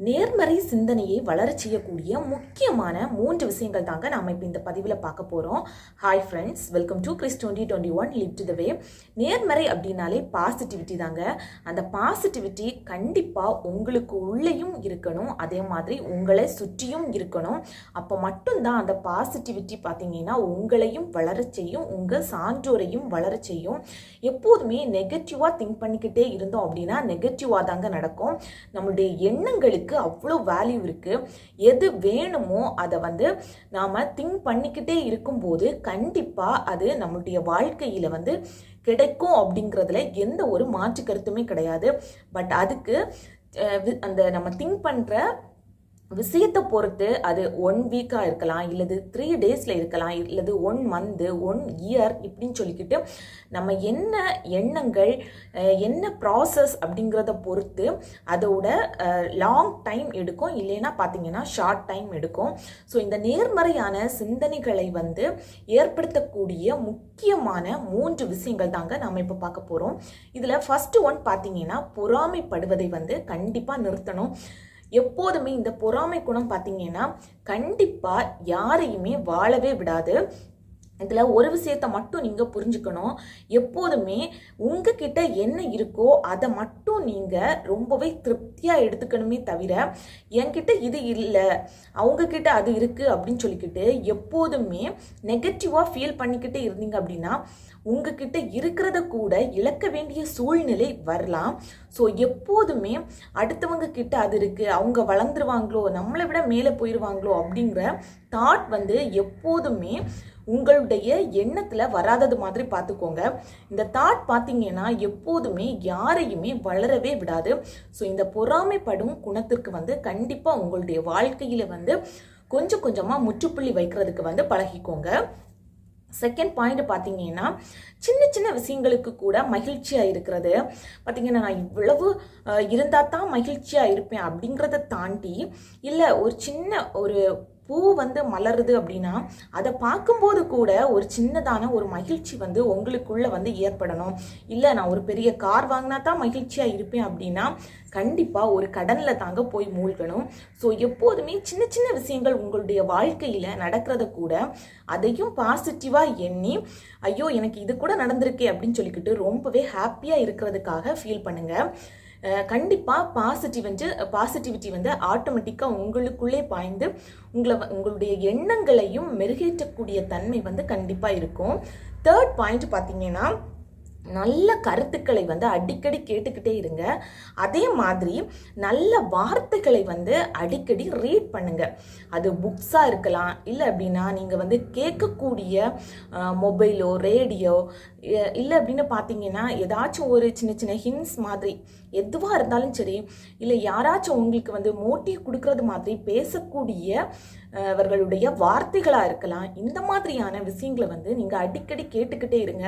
நேர்மறை சிந்தனையை வளரச் செய்யக்கூடிய முக்கியமான 3 விஷயங்கள் தாங்க நாம இப்போ இந்த பதிவில் பார்க்க போகிறோம். Hi friends, welcome to Chris 2021 live to the way. நேர்மறை அப்படின்னாலே பாசிட்டிவிட்டி தாங்க. அந்த பாசிட்டிவிட்டி கண்டிப்பாக உங்களுக்கு உள்ளேயும் இருக்கணும், அதே மாதிரி உங்களை சுற்றியும் இருக்கணும். அப்போ மட்டும்தான் அந்த பாசிட்டிவிட்டி பார்த்தீங்கன்னா உங்களையும் வளரச் செய்யும், உங்கள் சான்றோரையும் வளரச் செய்யும். எப்போதுமே நெகட்டிவாக திங்க் பண்ணிக்கிட்டே இருந்தோம் அப்படின்னா நெகட்டிவாக தாங்க நடக்கும். நம்மளுடைய எண்ணங்களுக்கு அவ்வளோ வேல்யூ இருக்கு. எது வேணுமோ அதை நாம திங்க் பண்ணிக்கிட்டே இருக்கும்போது கண்டிப்பா அது நம்மளுடைய வாழ்க்கையில கிடைக்கும் அப்படிங்கிறதுல எந்த ஒரு மாற்று கருத்துமே கிடையாது. பட் அதுக்கு அந்த நம்ம திங்க் பண்ற விஷயத்தை பொறுத்து அது 1 வீக்காக இருக்கலாம், இல்லது 3 டேஸில் இருக்கலாம், இல்லது 1 மந்த் 1 இயர் இப்படின்னு சொல்லிக்கிட்டு நம்ம என்ன எண்ணங்கள் என்ன ப்ராசஸ் அப்படிங்கிறத பொறுத்து அதோட லாங் டைம் எடுக்கும், இல்லைன்னா பார்த்தீங்கன்னா ஷார்ட் டைம் எடுக்கும். ஸோ இந்த நேர்மறையான சிந்தனைகளை ஏற்படுத்தக்கூடிய முக்கியமான 3 விஷயங்கள் தாங்க நாம் இப்போ பார்க்க போகிறோம். இதில் ஃபர்ஸ்ட் ஒன் பார்த்தீங்கன்னா பொறாமைப்படுவதை கண்டிப்பாக நிறுத்தணும். எப்போதுமே இந்த பொறாமை குணம் பார்த்தீங்கன்னா கண்டிப்பா யாரையுமே வாழவே விடாது. இதில் ஒரு விஷயத்தை மட்டும் நீங்கள் புரிஞ்சுக்கணும், எப்போதுமே உங்ககிட்ட என்ன இருக்கோ அதை மட்டும் நீங்கள் ரொம்பவே திருப்தியாக எடுத்துக்கணுமே தவிர என்கிட்ட இது இல்லை அவங்கக்கிட்ட அது இருக்குது அப்படின்னு சொல்லிக்கிட்டு எப்போதுமே நெகட்டிவாக ஃபீல் பண்ணிக்கிட்டே இருந்தீங்க அப்படின்னா உங்ககிட்ட இருக்கிறத கூட இழக்க வேண்டிய சூழ்நிலை வரலாம். ஸோ எப்போதுமே அடுத்தவங்க கிட்ட அது இருக்குது, அவங்க வளர்ந்துருவாங்களோ, நம்மளை விட மேலே போயிடுவாங்களோ அப்படிங்கிற தாட் எப்போதுமே உங்களுடைய எண்ணத்தில் வராதது மாதிரி பார்த்துக்கோங்க. இந்த தாட் பார்த்தீங்கன்னா எப்போதுமே யாரையுமே வளரவே விடாது. ஸோ இந்த பொறாமைப்படும் குணத்திற்கு கண்டிப்பாக உங்களுடைய வாழ்க்கையில் கொஞ்சம் கொஞ்சமாக முற்றுப்புள்ளி வைக்கிறதுக்கு பழகிக்கோங்க. செகண்ட் பாயிண்ட் பார்த்தீங்கன்னா சின்ன சின்ன விஷயங்களுக்கு கூட மகிழ்ச்சியாக இருக்கிறது. பார்த்தீங்கன்னா நான் இவ்வளவு இருந்தால் தான் மகிழ்ச்சியாக இருப்பேன் அப்படிங்கிறத தாண்டி, இல்லை ஒரு சின்ன ஒரு பூ மலருது அப்படின்னா அதை பார்க்கும்போது கூட ஒரு சின்னதான ஒரு மகிழ்ச்சி உங்களுக்குள்ள ஏற்படணும். இல்லை நான் ஒரு பெரிய கார் வாங்கினா தான் மகிழ்ச்சியாக இருப்பேன் அப்படின்னா கண்டிப்பாக ஒரு கடனில் தாங்க போய் மூழ்கணும். ஸோ எப்போதுமே சின்ன சின்ன விஷயங்கள் உங்களுடைய வாழ்க்கையில் நடக்கிறத கூட அதையும் பாசிட்டிவாக எண்ணி ஐயோ எனக்கு இது கூட நடந்திருக்கே அப்படின்னு சொல்லிக்கிட்டு ரொம்பவே ஹாப்பியாக இருக்கிறதுக்காக ஃபீல் பண்ணுங்கள். கண்டிப்பாக பாசிட்டிவிட்டி ஆட்டோமேட்டிக்காக உங்களுக்குள்ளே பாய்ந்து உங்களுடைய எண்ணங்களையும் மெருகேற்றக்கூடிய தன்மை கண்டிப்பாக இருக்கும். தேர்ட் பாயிண்ட் பார்த்தீங்கன்னா நல்ல கருத்துக்களை அடிக்கடி கேட்டுக்கிட்டே இருங்க. அதே மாதிரி நல்ல வார்த்தைகளை அடிக்கடி ரீட் பண்ணுங்க. அது புக்ஸாக இருக்கலாம், இல்லை அப்படின்னா நீங்கள் கேட்கக்கூடிய மொபைலோ ரேடியோ, இல்லை அப்படின்னு பார்த்தீங்கன்னா ஏதாச்சும் ஒரு சின்ன சின்ன ஹிண்ட்ஸ் மாதிரி எதுவாக இருந்தாலும் சரி, இல்லை யாராச்சும் உங்களுக்கு மோட்டிவ் கொடுக்கறது மாதிரி பேசக்கூடிய அவர்களுடைய வார்த்தைகளாக இருக்கலாம். இந்த மாதிரியான விஷயங்களை நீங்கள் அடிக்கடி கேட்டுக்கிட்டே இருங்க.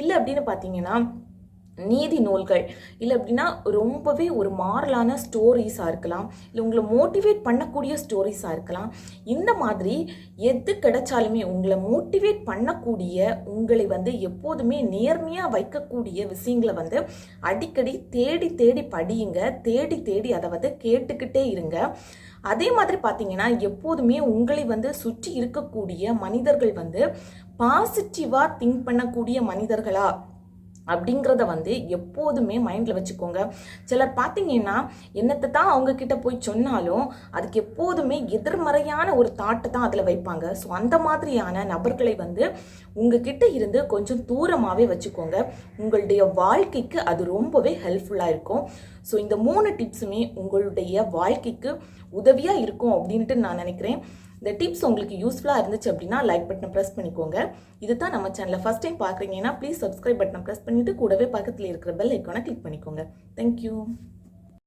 இல்லை அப்படின்னு பார்த்தீங்கன்னா நீதி நூல்கள், இல்லை அப்படின்னா ரொம்பவே ஒரு மாரலான ஸ்டோரிஸாக இருக்கலாம், இல்லை உங்களை மோட்டிவேட் பண்ணக்கூடிய ஸ்டோரிஸாக இருக்கலாம். இந்த மாதிரி எது கிடைச்சாலுமே உங்களை மோட்டிவேட் பண்ணக்கூடிய, உங்களை எப்போதுமே நேர்மையாக வைக்கக்கூடிய விஷயங்களை அடிக்கடி தேடி தேடி படியுங்க. தேடி தேடி அதை கேட்டுக்கிட்டே இருங்க. அதே மாதிரி பார்த்தீங்கன்னா எப்போதுமே உங்களை சுற்றி இருக்கக்கூடிய மனிதர்கள் பாசிட்டிவாக திங்க் பண்ணக்கூடிய மனிதர்களா அப்படிங்கிறத எப்போதுமே மைண்டில் வச்சுக்கோங்க. சிலர் பார்த்தீங்கன்னா என்னத்தை தான் அவங்க கிட்ட போய் சொன்னாலும் அதுக்கு எப்போதுமே எதிர்மறையான ஒரு தாட்டை தான் அதில் வைப்பாங்க. ஸோ அந்த மாதிரியான நபர்களை உங்ககிட்ட இருந்து கொஞ்சம் தூரமாகவே வச்சுக்கோங்க. உங்களுடைய வாழ்க்கைக்கு அது ரொம்பவே ஹெல்ப்ஃபுல்லாக இருக்கும். ஸோ இந்த 3 டிப்ஸுமே உங்களுடைய வாழ்க்கைக்கு உதவியாக இருக்கும் அப்படின்ட்டு நான் நினைக்கிறேன். இந்த டிப்ஸ் உங்களுக்கு யூஸ்ஃபுல்லாக இருந்துச்சு அப்படின்னா லைக் பட்டனை ப்ரெஸ் பண்ணிக்கோங்க. இது தான் நம்ம சேனலில் ஃபஸ்ட் டைம் பார்க்குறீங்கன்னா ப்ளீஸ் சப்ஸ்கிரைப் பட்டனை ப்ரெஸ் பண்ணிவிட்டு கூடவே பக்கத்தில் இருக்கிற பெல் ஐக்கானை கிளிக் பண்ணிக்கோங்க. தேங்க்யூ.